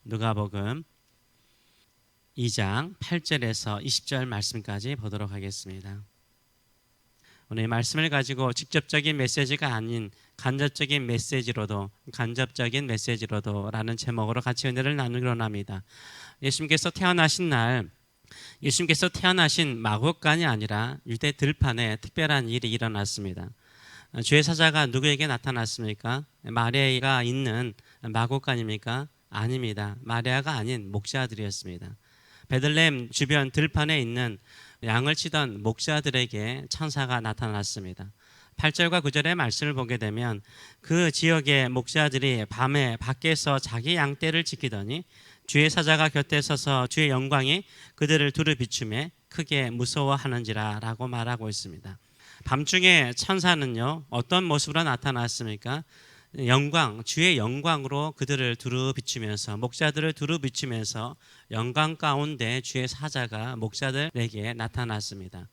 누가복음 2장 8절에서 20절 말씀까지 보도록 하겠습니다. 오늘 이 말씀을 가지고 직접적인 메시지가 아닌 간접적인 메시지로도 라는 제목으로 같이 은혜를 나누기로 합니다. 예수님께서 태어나신 마국간이 아니라 유대 들판에 특별한 일이 일어났습니다. 주의 사자가 누구에게 나타났습니까? 마리아가 있는 마국간입니까? 아닙니다. 마리아가 아닌 목자들이었습니다. 베들레헴 주변 들판에 있는 양을 치던 목자들에게 천사가 나타났습니다. 8절과 9절의 말씀을 보게 되면 그 지역의 목자들이 밤에 밖에서 자기 양떼를 지키더니 주의 사자가 곁에 서서 주의 영광이 그들을 두루 비추매 크게 무서워하는지라 라고 말하고 있습니다. 밤중에 천사는요, 어떤 모습으로 나타났습니까? 주의 영광으로 그들을 두루 비추면서, 목자들을 두루 비추면서 영광 가운데 주의 사자가 목자들에게 나타났습니다.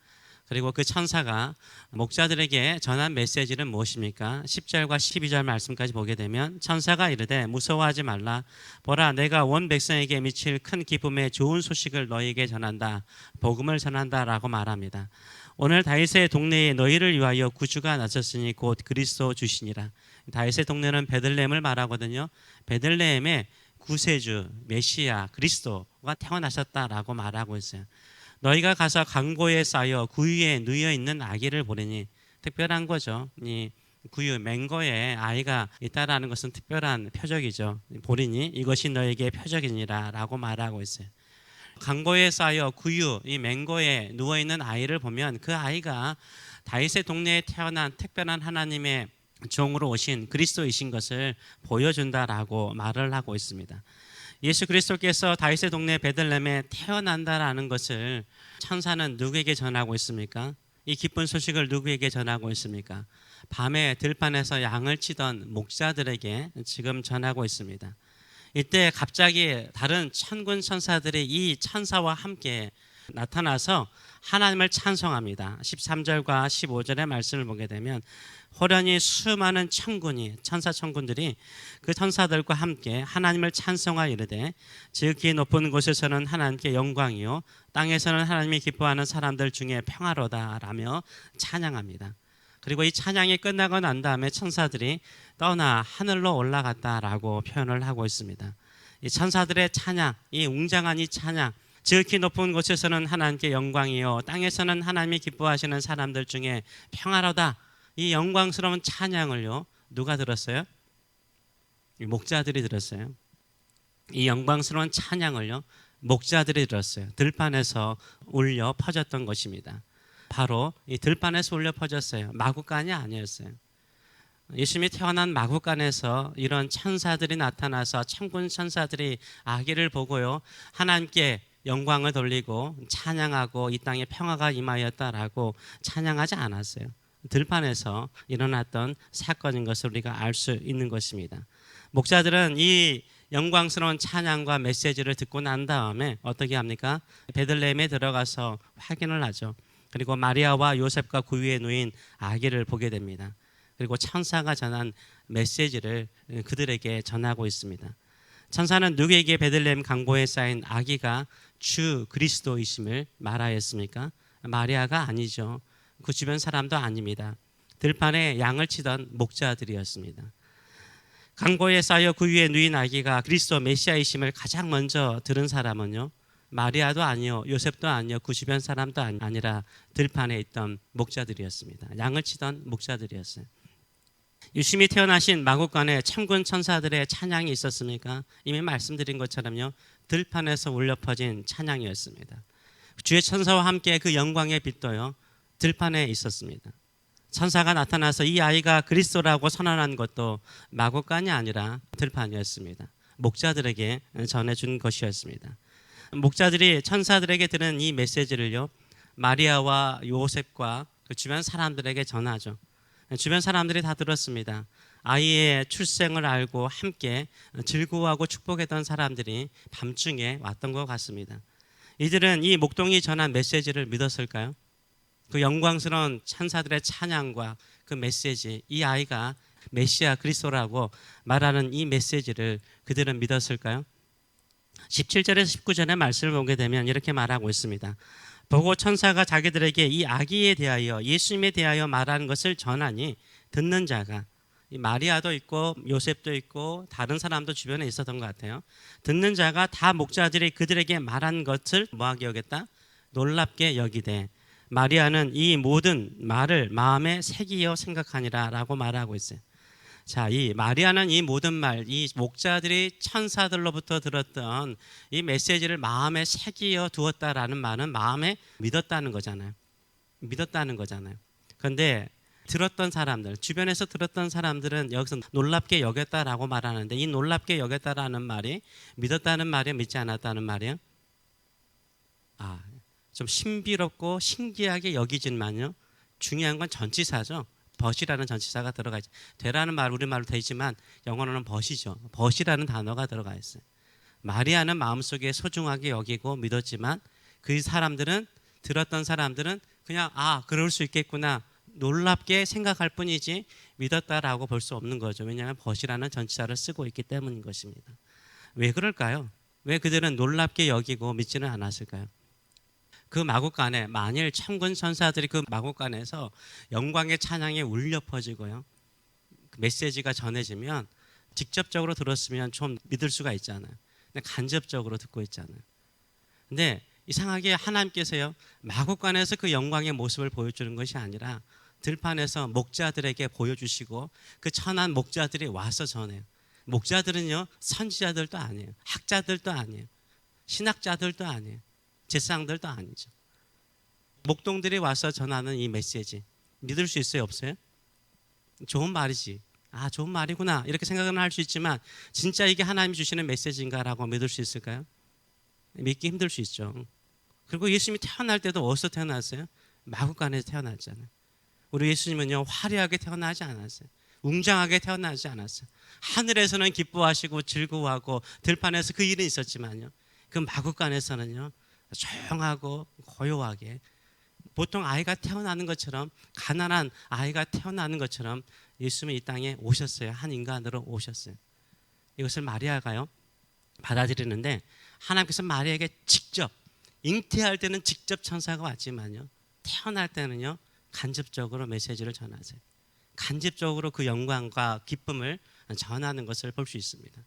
그리고 그 천사가 목자들에게 전한 메시지는 무엇입니까? 10절과 12절 말씀까지 보게 되면 천사가 이르되 무서워하지 말라. 보라, 내가 온 백성에게 미칠 큰 기쁨의 좋은 소식을 너희에게 전한다. 복음을 전한다 라고 말합니다. 오늘 다윗의 동네에 너희를 위하여 구주가 나섰으니 곧 그리스도 주시니라. 다윗의 동네는 베들레헴을 말하거든요. 베들레헴에 구세주, 메시아, 그리스도가 태어나셨다라고 말하고 있어요. 너희가 가서 강고에 쌓여 구유에 누워 있는 아기를 보리니, 특별한 거죠. 이 구유, 맹거에 아이가 있다라는 것은 특별한 표적이죠. 보리니 이것이 너에게 표적이니라 라고 말하고 있어요. 강고에 쌓여 구유, 이 맹고에 누워 있는 아이를 보면 그 아이가 다윗의 동네에 태어난 특별한 하나님의 종으로 오신 그리스도이신 것을 보여준다라고 말을 하고 있습니다. 예수 그리스도께서 다윗의 동네 베들레헴에 태어난다라는 것을 천사는 누구에게 전하고 있습니까? 이 기쁜 소식을 누구에게 전하고 있습니까? 밤에 들판에서 양을 치던 목자들에게 지금 전하고 있습니다. 이때 갑자기 다른 천군 천사들이 이 천사와 함께 나타나서 하나님을 찬송합니다. 13절과 15절의 말씀을 보게 되면 호련히 수많은 천사 천군들이 그 천사들과 함께 하나님을 찬송하여 이르되 지극히 높은 곳에서는 하나님께 영광이요 땅에서는 하나님이 기뻐하는 사람들 중에 평화로다 라며 찬양합니다. 그리고 이 찬양이 끝나고 난 다음에 천사들이 떠나 하늘로 올라갔다라고 표현을 하고 있습니다. 이 천사들의 찬양, 이 웅장한 이 찬양, 지극히 높은 곳에서는 하나님께 영광이요 땅에서는 하나님이 기뻐하시는 사람들 중에 평화로다. 이 영광스러운 찬양을요 누가 들었어요? 이 목자들이 들었어요. 이 영광스러운 찬양을요 목자들이 들었어요. 들판에서 울려 퍼졌던 것입니다. 바로 이 들판에서 울려 퍼졌어요. 마국간이 아니었어요. 예수님이 태어난 마국간에서 이런 천사들이 나타나서 천군 천사들이 아기를 보고요 하나님께 영광을 돌리고 찬양하고 이 땅에 평화가 임하였다라고 찬양하지 않았어요. 들판에서 일어났던 사건인 것을 우리가 알 수 있는 것입니다. 목자들은 이 영광스러운 찬양과 메시지를 듣고 난 다음에 어떻게 합니까? 베들레헴에 들어가서 확인을 하죠. 그리고 마리아와 요셉과 구유에 누인 아기를 보게 됩니다. 그리고 천사가 전한 메시지를 그들에게 전하고 있습니다. 천사는 누구에게 베들레헴 강보에 쌓인 아기가 주 그리스도이심을 말하였습니까? 마리아가 아니죠. 그 주변 사람도 아닙니다. 들판에 양을 치던 목자들이었습니다. 강보에 쌓여 그 위에 누인 아기가 그리스도 메시아이심을 가장 먼저 들은 사람은요 마리아도 아니요 요셉도 아니요 그 주변 사람도 아니라 들판에 있던 목자들이었습니다. 양을 치던 목자들이었어요. 예수님이 태어나신 마국간에 천군 천사들의 찬양이 있었습니까? 이미 말씀드린 것처럼요 들판에서 울려 퍼진 찬양이었습니다. 주의 천사와 함께 그 영광의 빛도요 들판에 있었습니다. 천사가 나타나서 이 아이가 그리스도라고 선언한 것도 마국간이 아니라 들판이었습니다. 목자들에게 전해준 것이었습니다. 목자들이 천사들에게 들은 이 메시지를요 마리아와 요셉과 그 주변 사람들에게 전하죠. 주변 사람들이 다 들었습니다. 아이의 출생을 알고 함께 즐거워하고 축복했던 사람들이 밤중에 왔던 것 같습니다. 이들은 이 목동이 전한 메시지를 믿었을까요? 그 영광스러운 천사들의 찬양과 그 메시지, 이 아이가 메시아 그리스도라고 말하는 이 메시지를 그들은 믿었을까요? 17절에서 19절의 말씀을 보게 되면 이렇게 말하고 있습니다. 보고 천사가 자기들에게 이 아기에 대하여 예수님에 대하여 말하는 것을 전하니 듣는 자가, 이 마리아도 있고 요셉도 있고 다른 사람도 주변에 있었던 것 같아요. 듣는 자가 다 목자들이 그들에게 말한 것을 뭐하게 여겼다? 놀랍게 여기되 마리아는 이 모든 말을 마음에 새기어 생각하니라 라고 말하고 있어요. 자, 이 마리아는 이 모든 말, 이 목자들이 천사들로부터 들었던 이 메시지를 마음에 새기어 두었다라는 말은 마음에 믿었다는 거잖아요. 믿었다는 거잖아요. 그런데 들었던 사람들, 주변에서 들었던 사람들은 여기서 놀랍게 여겼다라고 말하는데, 이 놀랍게 여겼다라는 말이 믿었다는 말이에요, 믿지 않았다는 말이에요? 좀 신비롭고 신기하게 여기지만요, 중요한 건 전치사죠. 벗이라는 전치사가 들어가 있죠. 되라는 말 우리말로 되지만 영어로는 벗이죠. 벗이라는 단어가 들어가 있어요. 마리아는 마음속에 소중하게 여기고 믿었지만 그 사람들은, 들었던 사람들은 그냥 그럴 수 있겠구나 놀랍게 생각할 뿐이지 믿었다라고 볼 수 없는 거죠. 왜냐하면 벗이라는 전치사를 쓰고 있기 때문인 것입니다. 왜 그럴까요? 왜 그들은 놀랍게 여기고 믿지는 않았을까요? 그 마국간에 만일 천군 천사들이 그 마국간에서 영광의 찬양이 울려 퍼지고요, 그 메시지가 전해지면 직접적으로 들었으면 좀 믿을 수가 있잖아요. 근데 간접적으로 듣고 있잖아요. 근데 이상하게 하나님께서요, 마국간에서 그 영광의 모습을 보여주는 것이 아니라 들판에서 목자들에게 보여주시고 그 천한 목자들이 와서 전해요. 목자들은요, 선지자들도 아니에요, 학자들도 아니에요, 신학자들도 아니에요, 제사장들도 아니죠. 목동들이 와서 전하는 이 메시지 믿을 수 있어요, 없어요? 좋은 말이지, 좋은 말이구나 이렇게 생각은 할 수 있지만 진짜 이게 하나님이 주시는 메시지인가라고 믿을 수 있을까요? 믿기 힘들 수 있죠. 그리고 예수님이 태어날 때도 어디서 태어났어요? 마국간에서 태어났잖아요. 우리 예수님은요, 화려하게 태어나지 않았어요. 웅장하게 태어나지 않았어요. 하늘에서는 기뻐하시고 즐거워하고 들판에서 그 일은 있었지만요, 그 마국간에서는요, 조용하고 고요하게, 보통 아이가 태어나는 것처럼, 가난한 아이가 태어나는 것처럼 예수님이 이 땅에 오셨어요. 한 인간으로 오셨어요. 이것을 마리아가요 받아들이는데, 하나님께서 마리아에게 직접, 잉태할 때는 직접 천사가 왔지만요, 태어날 때는요 간접적으로 메시지를 전하세요. 간접적으로 그 영광과 기쁨을 전하는 것을 볼 수 있습니다.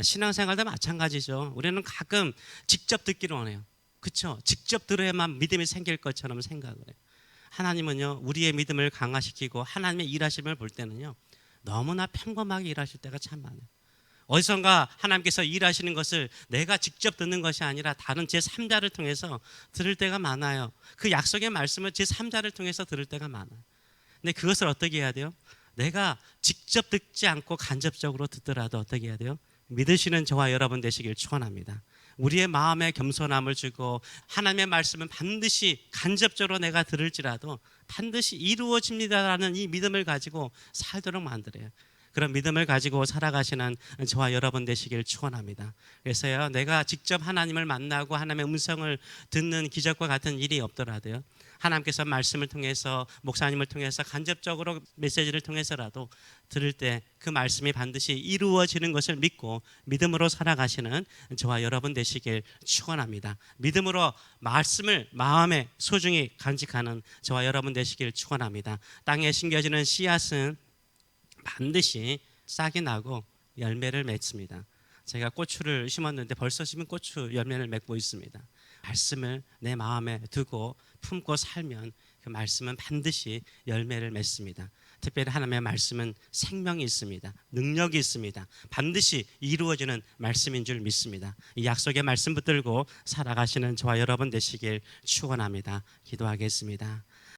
신앙생활도 마찬가지죠. 우리는 가끔 직접 듣기를 원해요. 그렇죠? 직접 들어야만 믿음이 생길 것처럼 생각을 해요. 하나님은요, 우리의 믿음을 강화시키고 하나님의 일하심을 볼 때는요, 너무나 평범하게 일하실 때가 참 많아요. 어디선가 하나님께서 일하시는 것을 내가 직접 듣는 것이 아니라 다른 제3자를 통해서 들을 때가 많아요. 그 약속의 말씀을 제3자를 통해서 들을 때가 많아요. 근데 그것을 어떻게 해야 돼요? 내가 직접 듣지 않고 간접적으로 듣더라도 어떻게 해야 돼요? 믿으시는 저와 여러분 되시길 축원합니다. 우리의 마음에 겸손함을 주고 하나님의 말씀은 반드시 간접적으로 내가 들을지라도 반드시 이루어집니다라는 이 믿음을 가지고 살도록 만들어요. 그런 믿음을 가지고 살아가시는 저와 여러분 되시길 축원합니다. 그래서요, 내가 직접 하나님을 만나고 하나님의 음성을 듣는 기적과 같은 일이 없더라도요, 하나님께서 말씀을 통해서, 목사님을 통해서 간접적으로 메시지를 통해서라도 들을 때 그 말씀이 반드시 이루어지는 것을 믿고 믿음으로 살아가시는 저와 여러분 되시길 축원합니다. 믿음으로 말씀을 마음에 소중히 간직하는 저와 여러분 되시길 축원합니다. 땅에 심겨지는 씨앗은 반드시 싹이 나고 열매를 맺습니다. 제가 고추를 심었는데 벌써 심은 고추 열매를 맺고 있습니다. 말씀을 내 마음에 두고 품고 살면 그 말씀은 반드시 열매를 맺습니다. 특별히 하나님의 말씀은 생명이 있습니다. 능력이 있습니다. 반드시 이루어지는 말씀인 줄 믿습니다. 이 약속의 말씀 붙들고 살아가시는 저와 여러분 되시길 축원합니다. 기도하겠습니다.